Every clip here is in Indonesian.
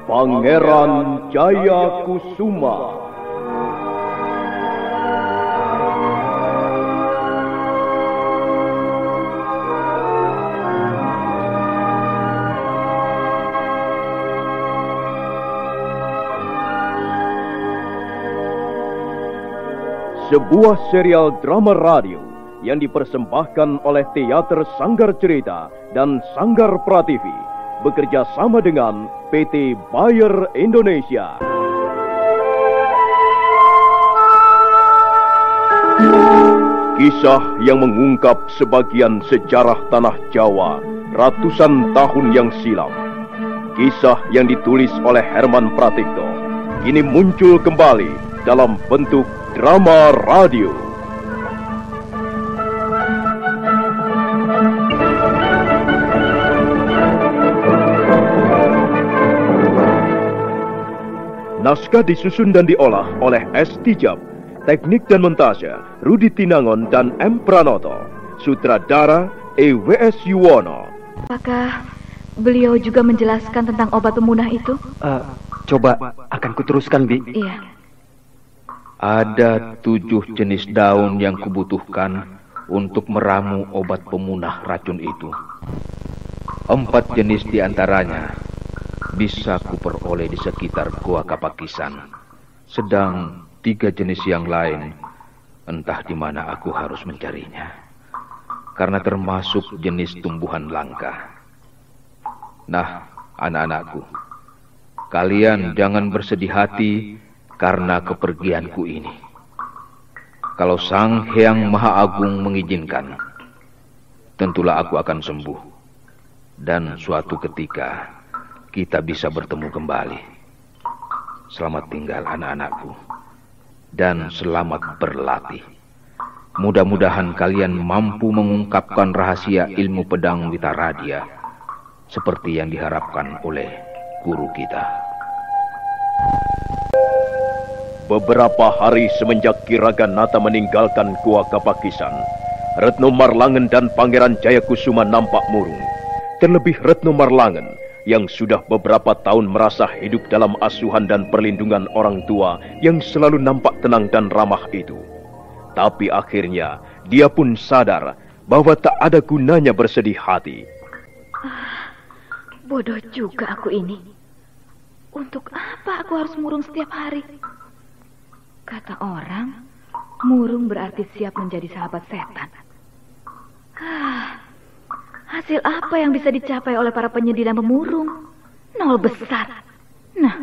Pangeran Jayakusuma. Sebuah serial drama radio yang dipersembahkan oleh Teater Sanggar Cerita dan Sanggar Prativi bekerja sama dengan PT Bayer Indonesia. Kisah yang mengungkap sebagian sejarah tanah Jawa ratusan tahun yang silam. Kisah yang ditulis oleh Herman Pratikto kini muncul kembali dalam bentuk drama radio. Naskah disusun dan diolah oleh S. Tijab, teknik dan montase Rudi Tinangon dan M. Pranoto, sutradara E.W.S. Yuwono. Apakah beliau juga menjelaskan tentang obat pemunah itu? Coba akan kuteruskan, Bi. Iya. Ada 7 jenis daun yang kubutuhkan untuk meramu obat pemunah racun itu. 4 jenis diantaranya bisa kuperoleh di sekitar Gua Kapakisan. Sedang 3 jenis yang lain, entah di mana aku harus mencarinya. Karena termasuk jenis tumbuhan langka. Nah, anak-anakku, kalian jangan bersedih hati karena kepergianku ini. Kalau Sang Hyang Maha Agung mengizinkan, tentulah aku akan sembuh. Dan suatu ketika kita bisa bertemu kembali. Selamat tinggal anak-anakku. Dan selamat berlatih. Mudah-mudahan kalian mampu mengungkapkan rahasia ilmu pedang Witaradia seperti yang diharapkan oleh guru kita. Beberapa hari semenjak Ki Raganata meninggalkan Gua Kapakisan, Retno Marlangen dan Pangeran Jayakusuma nampak murung. Terlebih Retno Marlangen yang sudah beberapa tahun merasa hidup dalam asuhan dan perlindungan orang tua yang selalu nampak tenang dan ramah itu. Tapi akhirnya dia pun sadar bahwa tak ada gunanya bersedih hati. Bodoh juga aku ini. Untuk apa aku harus murung setiap hari? Kata orang, murung berarti siap menjadi sahabat setan. Hasil apa yang bisa dicapai oleh para penyedih dan pemurung? Nol besar. Nah,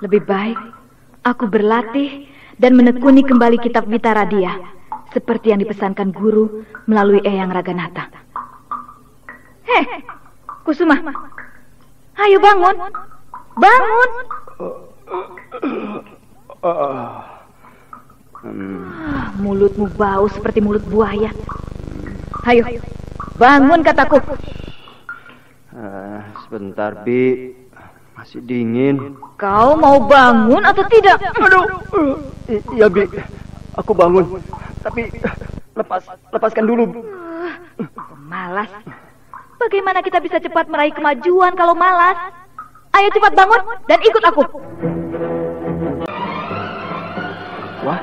lebih baik aku berlatih dan menekuni kembali kitab Witaradia seperti yang dipesankan guru melalui Eyang Raganata. Heh, Kusuma, ayo bangun. Bangun. Mulutmu bau seperti mulut buaya. Ayo, bangun kataku. Sebentar, Bi. Masih dingin. Kau mau bangun atau tidak? Aduh. Iya, Bi. Aku bangun. Tapi lepaskan dulu. Malas. Bagaimana kita bisa cepat meraih kemajuan kalau malas? Ayo cepat bangun dan ikut aku. Wah,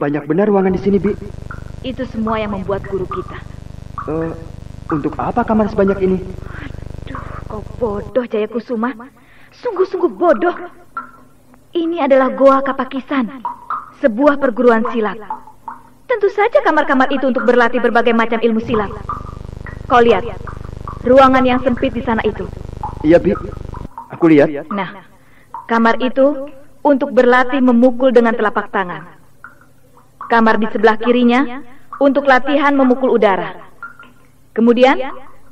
banyak benar ruangan di sini, Bi. Itu semua yang membuat guru kita. Untuk apa kamar sebanyak ini? Aduh, kau bodoh Jayakusuma. Sungguh-sungguh bodoh. Ini adalah Goa Kapakisan, sebuah perguruan silat. Tentu saja kamar-kamar itu untuk berlatih berbagai macam ilmu silat. Kau lihat, ruangan yang sempit di sana itu. Iya, Bi. Aku lihat. Nah, kamar itu untuk berlatih memukul dengan telapak tangan. Kamar di sebelah kirinya untuk latihan memukul udara. Kemudian,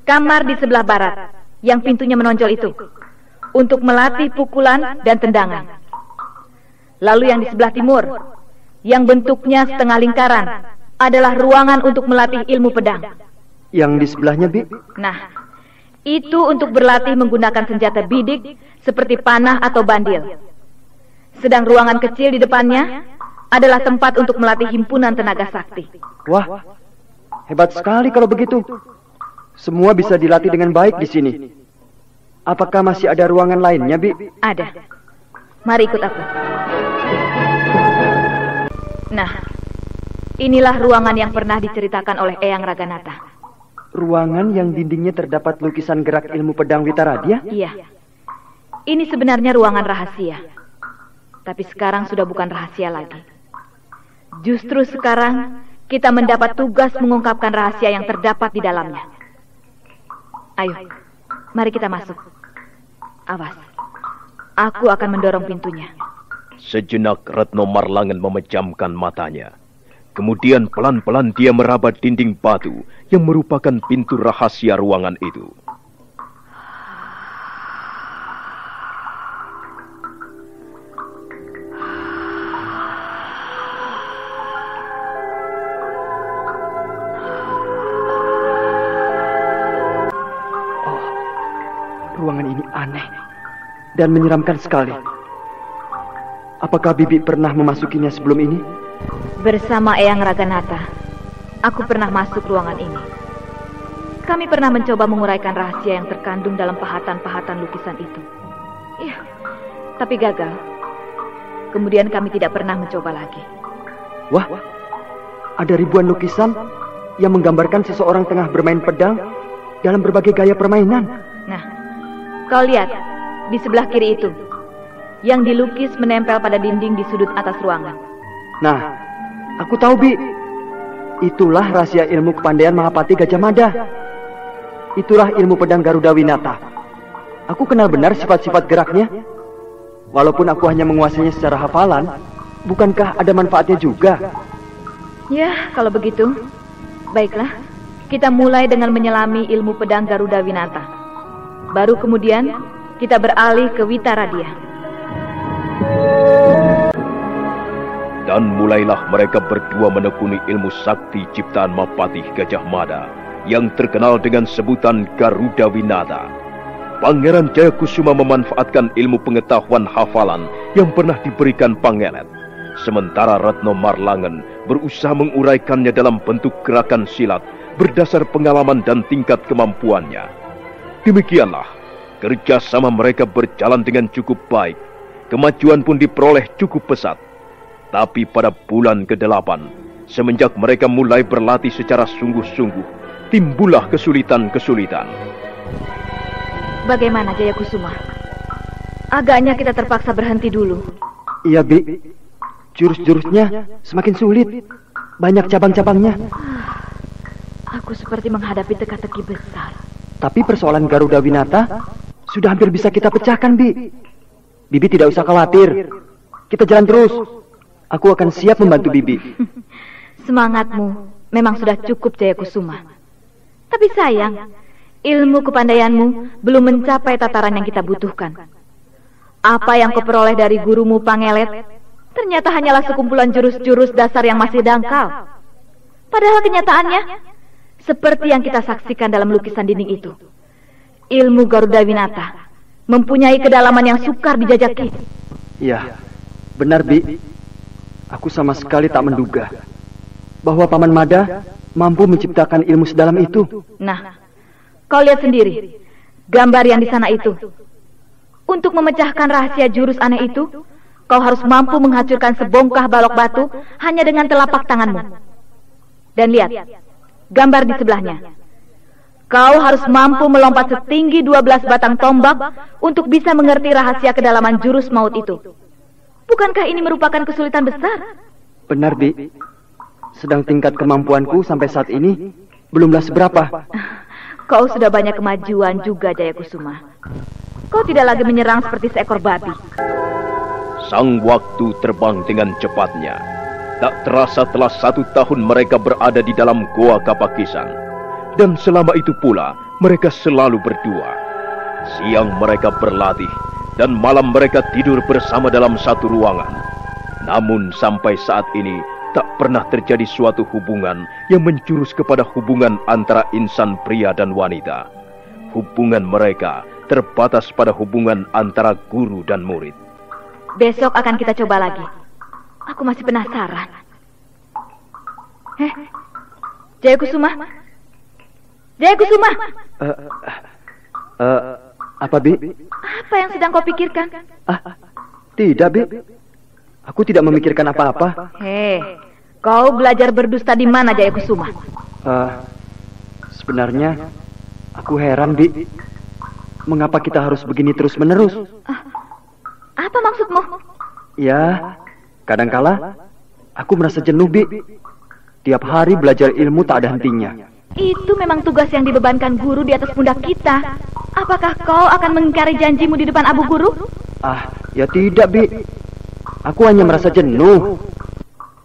kamar di sebelah barat, yang pintunya menonjol itu, untuk melatih pukulan dan tendangan. Lalu yang di sebelah timur, yang bentuknya setengah lingkaran, adalah ruangan untuk melatih ilmu pedang. Yang di sebelahnya, Bi? Nah, itu untuk berlatih menggunakan senjata bidik seperti panah atau bandil. Sedang ruangan kecil di depannya adalah tempat untuk melatih himpunan tenaga sakti. Wah, hebat sekali kalau begitu. Semua bisa dilatih dengan baik di sini. Apakah masih ada ruangan lainnya, Bi? Ada. Mari ikut aku. Nah, inilah ruangan yang pernah diceritakan oleh Eyang Raganata. Ruangan yang dindingnya terdapat lukisan gerak ilmu pedang Witaradia? Iya. Ini sebenarnya ruangan rahasia. Tapi sekarang sudah bukan rahasia lagi. Justru sekarang kita mendapat tugas mengungkapkan rahasia yang terdapat di dalamnya. Ayo, mari kita masuk. Awas, aku akan mendorong pintunya. Sejenak Retno Marlangen memejamkan matanya. Kemudian pelan-pelan dia meraba dinding batu yang merupakan pintu rahasia ruangan itu. Oh, ruangan ini aneh dan menyeramkan sekali. Apakah Bibi pernah memasukinya sebelum ini? Bersama Eyang Raganata, aku pernah masuk ruangan ini. Kami pernah mencoba menguraikan rahasia yang terkandung dalam pahatan-pahatan lukisan itu. Iya, tapi gagal. Kemudian kami tidak pernah mencoba lagi. Wah, ada ribuan lukisan yang menggambarkan seseorang tengah bermain pedang dalam berbagai gaya permainan. Nah, kau lihat di sebelah kiri itu, yang dilukis menempel pada dinding di sudut atas ruangan. Nah, aku tahu, Bi. Itulah rahasia ilmu kepandaian Mahapati Gajah Mada. Itulah ilmu pedang Garuda Winata. Aku kenal benar sifat-sifat geraknya. Walaupun aku hanya menguasainya secara hafalan, bukankah ada manfaatnya juga? Ya, kalau begitu, baiklah. Kita mulai dengan menyelami ilmu pedang Garuda Winata. Baru kemudian kita beralih ke Witaradia. Dan mulailah mereka berdua menekuni ilmu sakti ciptaan Mahapati Gajah Mada yang terkenal dengan sebutan Garuda Winata. Pangeran Jayakusuma memanfaatkan ilmu pengetahuan hafalan yang pernah diberikan Pangelet. Sementara Retno Marlangen berusaha menguraikannya dalam bentuk gerakan silat berdasar pengalaman dan tingkat kemampuannya. Demikianlah, kerjasama mereka berjalan dengan cukup baik. Kemajuan pun diperoleh cukup pesat. Tapi pada bulan ke-8, semenjak mereka mulai berlatih secara sungguh-sungguh, timbullah kesulitan-kesulitan. Bagaimana Jayakusuma? Agaknya kita terpaksa berhenti dulu. Iya, Bi. Jurus-jurusnya semakin sulit. Banyak cabang-cabangnya. Aku seperti menghadapi teka-teki besar. Tapi persoalan Garuda Winata sudah hampir bisa kita pecahkan, Bi. Bibi tidak usah khawatir. Kita jalan terus. Aku akan siap membantu Bibi. Semangatmu memang sudah cukup, Jayakusuma. Tapi sayang, ilmu kepandaianmu belum mencapai tataran yang kita butuhkan. Apa yang kau peroleh dari gurumu Pangelet ternyata hanyalah sekumpulan jurus-jurus dasar yang masih dangkal. Padahal kenyataannya seperti yang kita saksikan dalam lukisan dinding itu. Ilmu Garuda Winata mempunyai kedalaman yang sukar dijajaki. Iya, benar, Bi. Aku sama sekali tak menduga bahwa Paman Mada mampu menciptakan ilmu sedalam itu. Nah, kau lihat sendiri gambar yang di sana itu. Untuk memecahkan rahasia jurus aneh itu, kau harus mampu menghancurkan sebongkah balok batu hanya dengan telapak tanganmu. Dan lihat, gambar di sebelahnya. Kau harus mampu melompat setinggi 12 batang tombak untuk bisa mengerti rahasia kedalaman jurus maut itu. Bukankah ini merupakan kesulitan besar? Benar, Bi. Sedang tingkat kemampuanku sampai saat ini belumlah seberapa. Kau sudah banyak kemajuan juga, Jayakusuma. Kau tidak lagi menyerang seperti seekor babi. Sang waktu terbang dengan cepatnya. Tak terasa telah 1 tahun mereka berada di dalam Goa Kapakisan. Dan selama itu pula mereka selalu berdua. Siang mereka berlatih dan malam mereka tidur bersama dalam satu ruangan. Namun sampai saat ini tak pernah terjadi suatu hubungan yang menjurus kepada hubungan antara insan pria dan wanita. Hubungan mereka terbatas pada hubungan antara guru dan murid. Besok akan kita coba lagi. Aku masih penasaran. Jayakusuma? Jayakusuma! Apa, Bi? Apa yang sedang kau pikirkan? Tidak, Bi. Aku tidak memikirkan apa-apa. Kau belajar berdusta di mana, Jayakusuma? Sebenarnya, aku heran, Bi. Mengapa kita harus begini terus-menerus? Apa maksudmu? Ya, kadangkala aku merasa jenuh, Bi. Tiap hari belajar ilmu tak ada hentinya. Itu memang tugas yang dibebankan guru di atas pundak kita. Apakah kau akan mengingkari janjimu di depan Abu Guru? Ya tidak, Bi. Aku hanya merasa jenuh.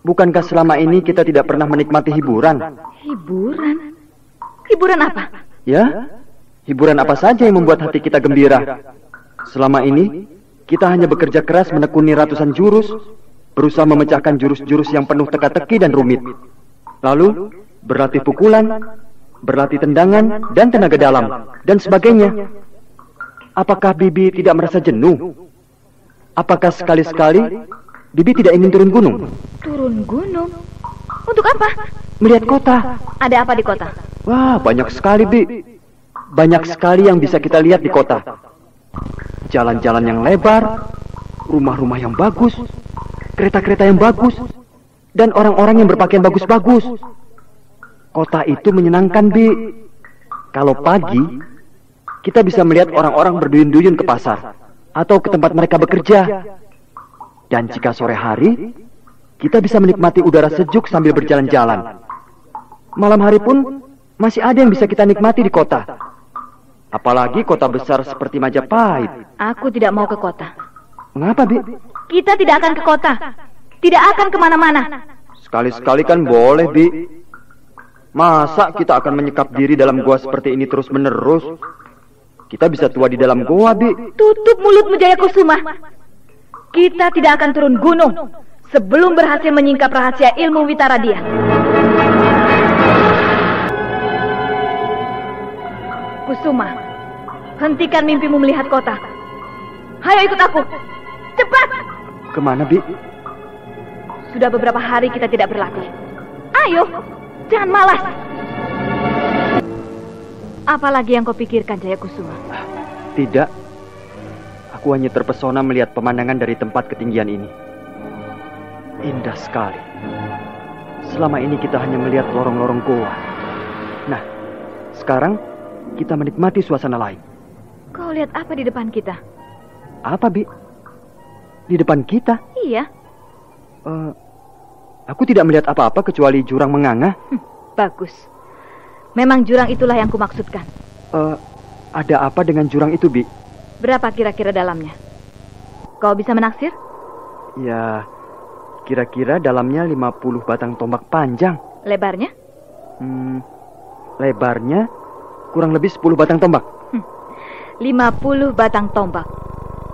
Bukankah selama ini kita tidak pernah menikmati hiburan? Hiburan? Hiburan apa? Ya, hiburan apa saja yang membuat hati kita gembira. Selama ini, kita hanya bekerja keras menekuni ratusan jurus, berusaha memecahkan jurus-jurus yang penuh teka-teki dan rumit. Lalu, berlatih pukulan, berlatih tendangan, dan tenaga dalam, dan sebagainya. Apakah Bibi tidak merasa jenuh? Apakah sekali-sekali Bibi tidak ingin turun gunung? Turun gunung? Untuk apa? Melihat kota. Ada apa di kota? Wah, banyak sekali, Bi. Banyak sekali yang bisa kita lihat di kota. Jalan-jalan yang lebar, rumah-rumah yang bagus, kereta-kereta yang bagus, dan orang-orang yang berpakaian bagus-bagus. Kota itu menyenangkan, Bi. Kalau pagi, kita bisa melihat orang-orang berduyun-duyun ke pasar atau ke tempat mereka bekerja. Dan jika sore hari, kita bisa menikmati udara sejuk sambil berjalan-jalan. Malam hari pun masih ada yang bisa kita nikmati di kota. Apalagi kota besar seperti Majapahit. Aku tidak mau ke kota. Mengapa, Bi? Kita tidak akan ke kota. Tidak akan kemana-mana. Sekali-sekali kan boleh, Bi. Masa kita akan menyekap diri dalam gua seperti ini terus-menerus? Kita bisa tua di dalam gua, Bi. Tutup mulutmu, Jayakusuma. Kita tidak akan turun gunung sebelum berhasil menyingkap rahasia ilmu Witaradia. Kusuma, hentikan mimpimu melihat kota. Hayo ikut aku. Cepat! Kemana, Bi? Sudah beberapa hari kita tidak berlatih. Ayo, jangan malas. Apalagi yang kau pikirkan, Jayakusuma? Tidak. Aku hanya terpesona melihat pemandangan dari tempat ketinggian ini. Indah sekali. Selama ini kita hanya melihat lorong-lorong goa. Nah, sekarang kita menikmati suasana lain. Kau lihat apa di depan kita? Apa, Bi? Di depan kita? Iya. Aku tidak melihat apa-apa kecuali jurang menganga. Bagus. Memang jurang itulah yang kumaksudkan. Ada apa dengan jurang itu, Bi? Berapa kira-kira dalamnya? Kau bisa menaksir? Ya, kira-kira dalamnya 50 batang tombak panjang. Lebarnya? Lebarnya kurang lebih 10 batang tombak. 50 batang tombak.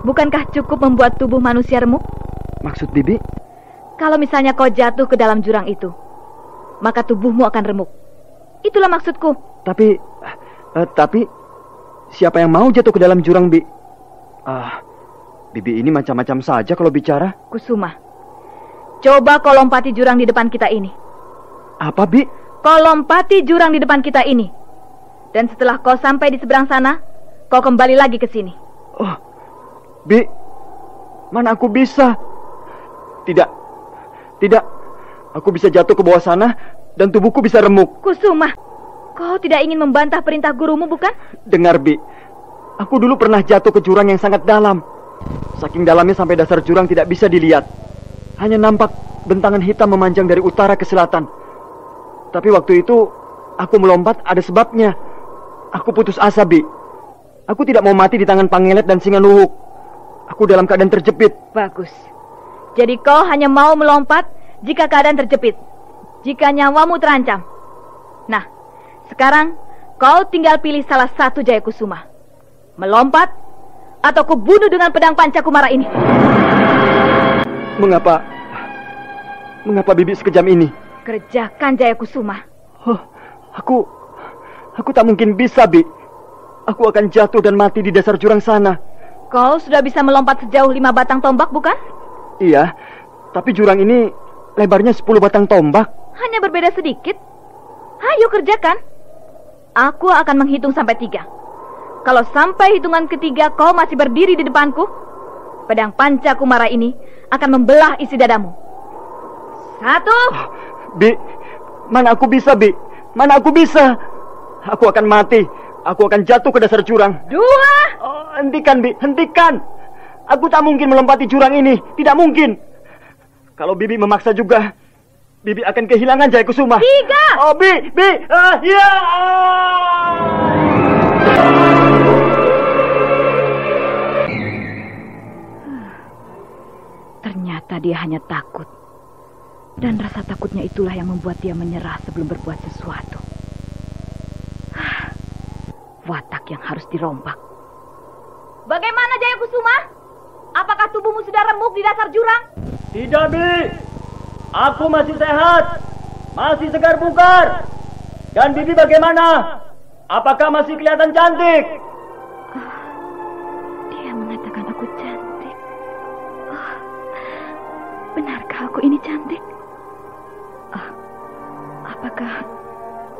Bukankah cukup membuat tubuh manusia remuk? Maksud Bibi? Kalau misalnya kau jatuh ke dalam jurang itu, maka tubuhmu akan remuk. Itulah maksudku. Tapi siapa yang mau jatuh ke dalam jurang, Bi? Bibi ini macam-macam saja kalau bicara. Kusuma, coba kau lompati jurang di depan kita ini. Apa, Bi? Kau lompati jurang di depan kita ini. Dan setelah kau sampai di seberang sana, kau kembali lagi ke sini. Bi, mana aku bisa? Tidak, aku bisa jatuh ke bawah sana dan tubuhku bisa remuk. Kusuma, kau tidak ingin membantah perintah gurumu, bukan? Dengar, Bi, aku dulu pernah jatuh ke jurang yang sangat dalam. Saking dalamnya sampai dasar jurang tidak bisa dilihat. Hanya nampak bentangan hitam memanjang dari utara ke selatan. Tapi waktu itu aku melompat ada sebabnya. Aku putus asa, Bi. Aku tidak mau mati di tangan Pangelet dan Singa Nuhuk. Aku dalam keadaan terjepit. Bagus. Jadi kau hanya mau melompat jika keadaan terjepit, jika nyawamu terancam. Nah, sekarang Kau tinggal pilih salah satu, Jayakusuma. Melompat atau ku bunuh dengan pedang Pancakumara ini. Mengapa bibi sekejam ini? Kerjakan, Jayakusuma. Aku tak mungkin bisa, Bi. Aku akan jatuh dan mati di dasar jurang sana. Kau sudah bisa melompat sejauh 5 batang tombak, bukan? Iya, tapi jurang ini lebarnya 10 batang tombak. Hanya berbeda sedikit. Ayo kerjakan. Aku akan menghitung sampai 3. Kalau sampai hitungan ketiga kau masih berdiri di depanku, pedang Pancakumara ini akan membelah isi dadamu. 1. Bi, mana aku bisa, Bi? Mana aku bisa? Aku akan mati. Aku akan jatuh ke dasar jurang. 2. Hentikan, Bi, hentikan. Aku tak mungkin melompati jurang ini. Tidak mungkin. Kalau Bibi memaksa juga, Bibi akan kehilangan Jayakusuma. 3. Oh, Bi, ya. Ternyata dia hanya takut. Dan rasa takutnya itulah yang membuat dia menyerah sebelum berbuat sesuatu. Watak yang harus dirombak. Bagaimana, Jayakusuma? Apakah tubuhmu sudah remuk di dasar jurang? Tidak, Bi. Aku masih sehat. Masih segar bugar. Dan Bibi bagaimana? Apakah masih kelihatan cantik? Dia mengatakan aku cantik. Benarkah aku ini cantik? Apakah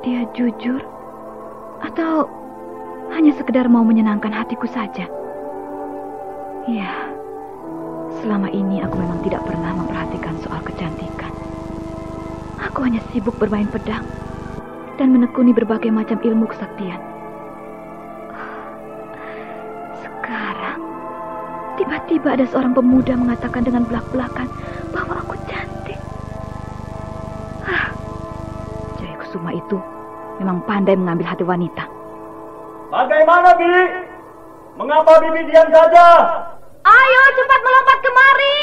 dia jujur? Atau hanya sekedar mau menyenangkan hatiku saja? Ya, selama ini aku memang tidak pernah memperhatikan soal kecantikan. Aku hanya sibuk bermain pedang dan menekuni berbagai macam ilmu kesaktian. Sekarang, tiba-tiba ada seorang pemuda mengatakan dengan belak-belakan bahwa aku cantik. Jayakusuma itu memang pandai mengambil hati wanita. Bagaimana, Bi? Mengapa Bibi diam saja? Ayo cepat melompat kemari.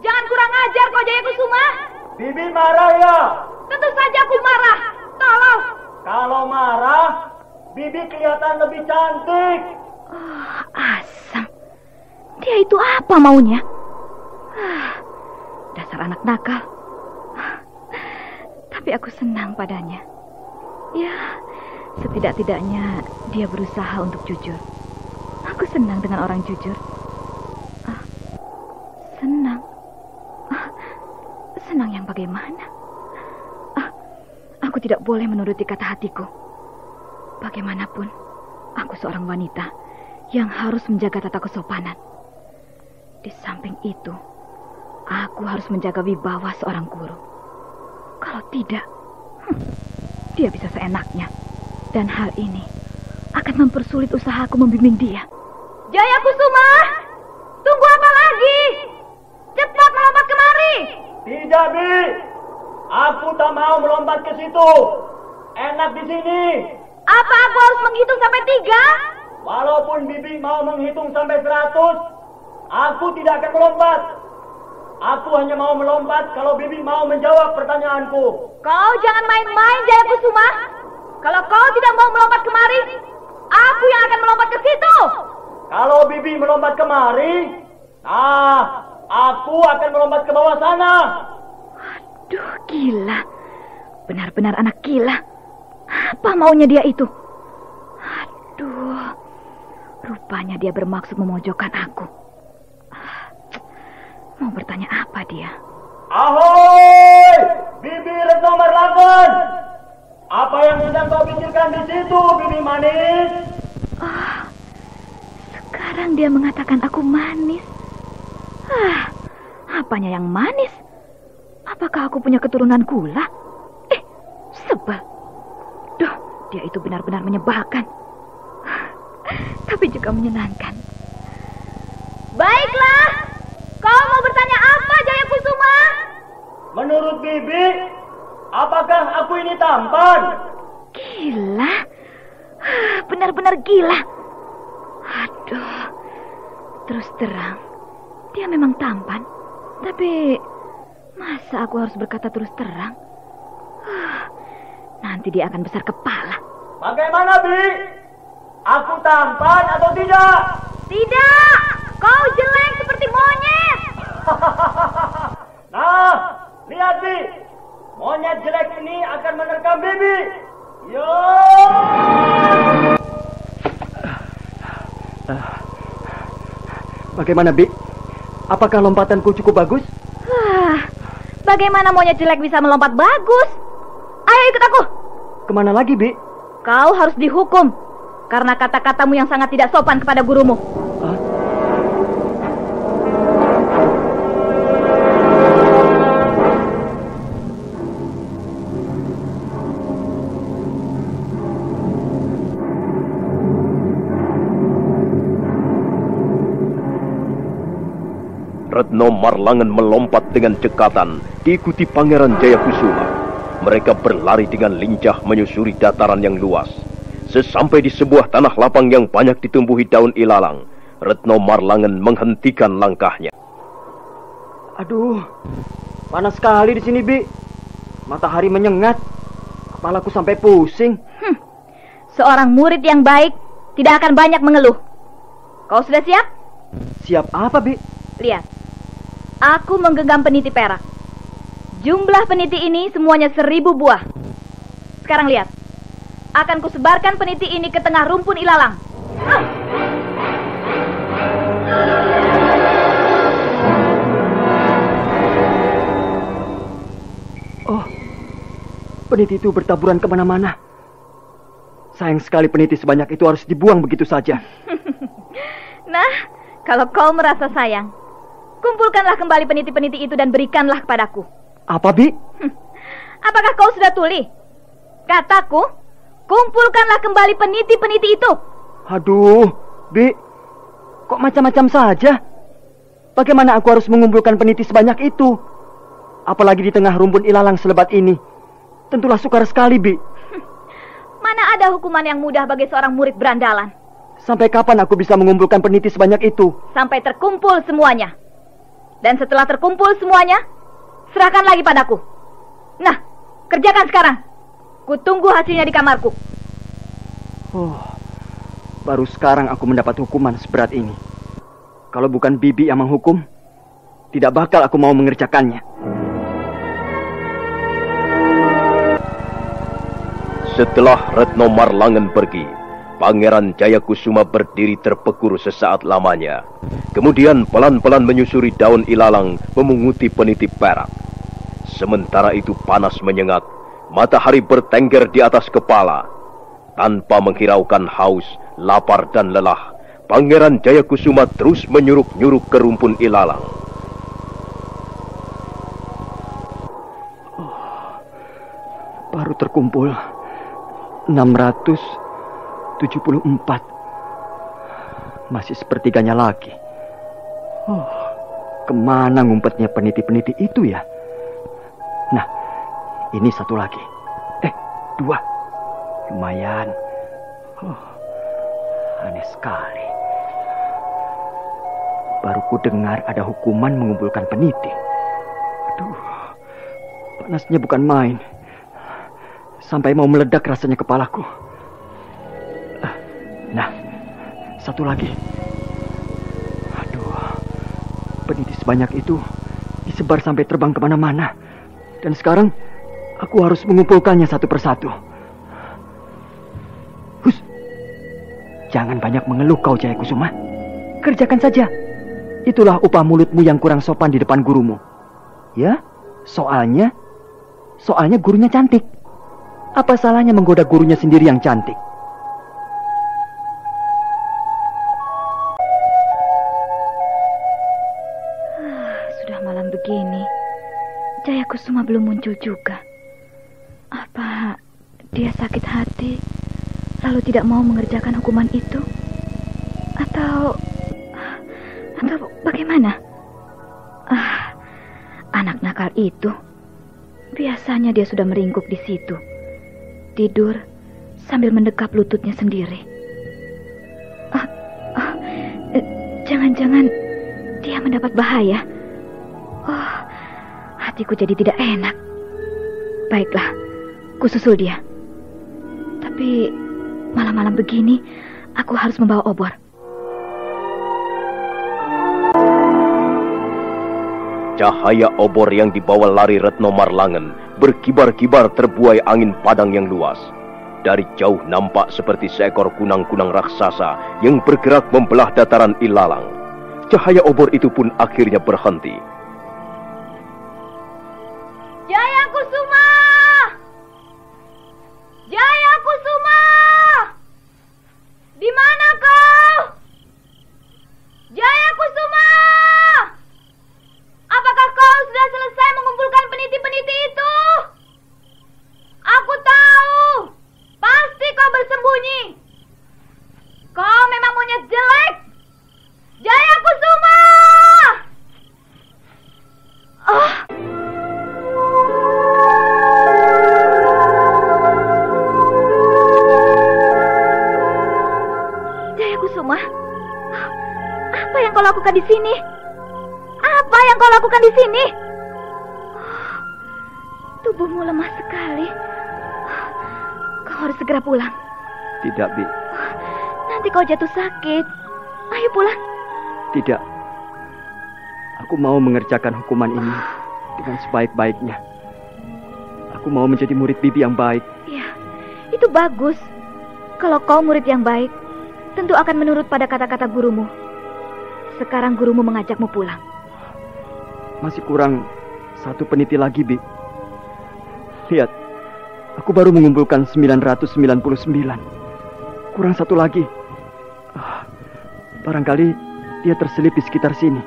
Jangan kurang ajar kau, Jayakusuma. Bibi marah ya? Tentu saja aku marah. Tolong. Kalau marah, Bibi kelihatan lebih cantik. Asam. Dia itu apa maunya? Dasar anak nakal. Tapi aku senang padanya. Ya, setidak-tidaknya dia berusaha untuk jujur. Aku senang dengan orang jujur. Senang. Senang yang bagaimana? Aku tidak boleh menuruti kata hatiku. Bagaimanapun, aku seorang wanita yang harus menjaga tata kesopanan. Di samping itu, aku harus menjaga wibawa seorang guru. Kalau tidak, dia bisa seenaknya. Dan hal ini akan mempersulit usahaku membimbing dia. Jayakusuma, tunggu apa lagi? Cepat melompat kemari. Tidak, Bi. Aku tak mau melompat ke situ. Enak di sini. Apa aku harus menghitung sampai 3? Walaupun Bibi mau menghitung sampai 100, aku tidak akan melompat. Aku hanya mau melompat kalau Bibi mau menjawab pertanyaanku. Kau jangan main-main, Jayakusuma. Kalau kau tidak mau melompat kemari, aku yang akan melompat ke situ. Kalau Bibi melompat kemari, aku akan melompat ke bawah sana. Aduh, gila. Benar-benar anak gila. Apa maunya dia itu? Aduh, rupanya dia bermaksud memojokkan aku. Mau bertanya apa dia? Ahoy! Bibi Retno Marlangen! Apa yang sedang kau pikirkan di situ, Bibi manis? Sekarang dia mengatakan aku manis. Apanya yang manis? Apakah aku punya keturunan gula? Sebel. Duh, dia itu benar-benar menyebalkan. Tapi juga menyenangkan. Baiklah. Kau mau bertanya apa, Jayakusuma? Menurut Bibi, apakah aku ini tampan? Gila. Benar-benar gila. Aduh. Terus terang, dia memang tampan. Tapi masa aku harus berkata terus terang? Nanti dia akan besar kepala. Bagaimana, Bi? Aku tampan atau tidak? Tidak, kau jelek seperti monyet. Nah, lihat, Bi. Monyet jelek ini akan menerkam Bibi. Yo! Bagaimana, Bi? Apakah lompatanku cukup bagus? Bagaimana monyet jelek bisa melompat bagus? Ayo ikut aku. Kemana lagi, Bi? Kau harus dihukum karena kata-katamu yang sangat tidak sopan kepada gurumu. Hah? Retno Marlangen melompat dengan cekatan, diikuti Pangeran Jayakusuma. Mereka berlari dengan lincah menyusuri dataran yang luas. Sesampai di sebuah tanah lapang yang banyak ditumbuhi daun ilalang, Retno Marlangen menghentikan langkahnya. Aduh, panas sekali di sini, Bi. Matahari menyengat. Kepalaku sampai pusing. Seorang murid yang baik tidak akan banyak mengeluh. Kau sudah siap? Siap apa, Bi? Lihat. Aku menggenggam peniti perak. Jumlah peniti ini semuanya 1000 buah. Sekarang lihat. Akan kusebarkan peniti ini ke tengah rumpun ilalang. Oh, peniti itu bertaburan kemana-mana. Sayang sekali peniti sebanyak itu harus dibuang begitu saja. Nah, kalau kau merasa sayang, kumpulkanlah kembali peniti-peniti itu dan berikanlah kepadaku. Apa, Bi? Apakah kau sudah tuli? Kataku, kumpulkanlah kembali peniti-peniti itu. Aduh, Bi, kok macam-macam saja? Bagaimana aku harus mengumpulkan peniti sebanyak itu? Apalagi di tengah rumpun ilalang selebat ini. Tentulah sukar sekali, Bi. Mana ada hukuman yang mudah bagi seorang murid berandalan? Sampai kapan aku bisa mengumpulkan peniti sebanyak itu? Sampai terkumpul semuanya. Dan setelah terkumpul semuanya, serahkan lagi padaku. Nah, kerjakan sekarang. Kutunggu hasilnya di kamarku. Oh, baru sekarang aku mendapat hukuman seberat ini. Kalau bukan Bibi yang menghukum, tidak bakal aku mau mengerjakannya. Setelah Retno Marlangen pergi, Pangeran Jayakusuma berdiri terpekur sesaat lamanya. Kemudian pelan-pelan menyusuri daun ilalang memunguti peniti perak. Sementara itu panas menyengat, matahari bertengger di atas kepala. Tanpa menghiraukan haus, lapar dan lelah, Pangeran Jayakusuma terus menyuruk-nyuruk ke rumpun ilalang. Baru terkumpul 674. Masih sepertiganya lagi. Oh, kemana ngumpetnya peniti-peniti itu ya? Nah, ini satu lagi. 2. Lumayan. Oh, aneh sekali. Baru ku dengar ada hukuman mengumpulkan peniti. Aduh, panasnya bukan main. Sampai mau meledak rasanya kepalaku. Nah, satu lagi. Aduh, peniti sebanyak itu disebar sampai terbang kemana-mana. Dan sekarang aku harus mengumpulkannya satu persatu. Hus, jangan banyak mengeluh kau, Jayakusuma. Kerjakan saja. Itulah upah mulutmu yang kurang sopan di depan gurumu. Ya, soalnya gurunya cantik. Apa salahnya menggoda gurunya sendiri yang cantik? Sudah malam begini, Jayakusuma belum muncul juga. Apa dia sakit hati, lalu tidak mau mengerjakan hukuman itu? Atau bagaimana? Anak nakal itu, biasanya dia sudah meringkuk di situ. Tidur sambil mendekap lututnya sendiri. Jangan-jangan dia mendapat bahaya. Oh, hatiku jadi tidak enak. Baiklah, kususul dia. Tapi Malam-malam begini, aku harus membawa obor. Cahaya obor yang dibawa lari Retno Marlangen berkibar-kibar terbuai angin padang yang luas. Dari jauh nampak seperti seekor kunang-kunang raksasa yang bergerak membelah dataran ilalang. Cahaya obor itu pun akhirnya berhenti. Jaya Kusuma! Jaya Kusuma! Di mana kau? Jaya Kusuma! Apakah kau sudah selesai mengumpulkan peniti-peniti itu? Aku tahu. Pasti kau bersembunyi. Kau memang monyet jelek. Jaya Kusuma! Jaya Kusuma, apa yang kau lakukan di sini? Apa yang kau lakukan di sini? Tubuhmu lemah sekali. Kau harus segera pulang. Tidak, Bi. Nanti kau jatuh sakit. Ayo pulang. Tidak. Aku mau mengerjakan hukuman ini dengan sebaik-baiknya. Aku mau menjadi murid Bibi yang baik. Ya, itu bagus. Kalau kau murid yang baik, tentu akan menurut pada kata-kata gurumu. Sekarang gurumu mengajakmu pulang. Masih kurang 1 peniti lagi, Bi. Lihat, aku baru mengumpulkan 999. Kurang 1 lagi. Barangkali dia terselip di sekitar sini.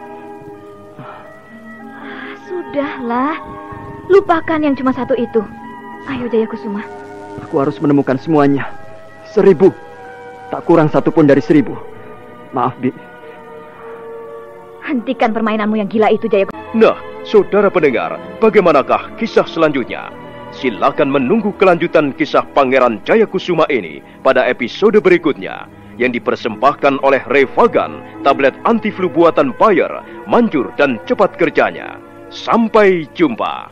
Sudahlah, lupakan yang cuma 1 itu. Ayo Jaya Kusuma. Aku harus menemukan semuanya. 1000. Tak kurang 1 pun dari 1000. Maaf, Bi. Hentikan permainanmu yang gila itu, Jaya Kusuma. Nah, saudara pendengar, bagaimanakah kisah selanjutnya? Silakan menunggu kelanjutan kisah Pangeran Jaya Kusuma ini pada episode berikutnya yang dipersembahkan oleh Revagan, tablet anti flu buatan Bayer, manjur dan cepat kerjanya. Sampai jumpa.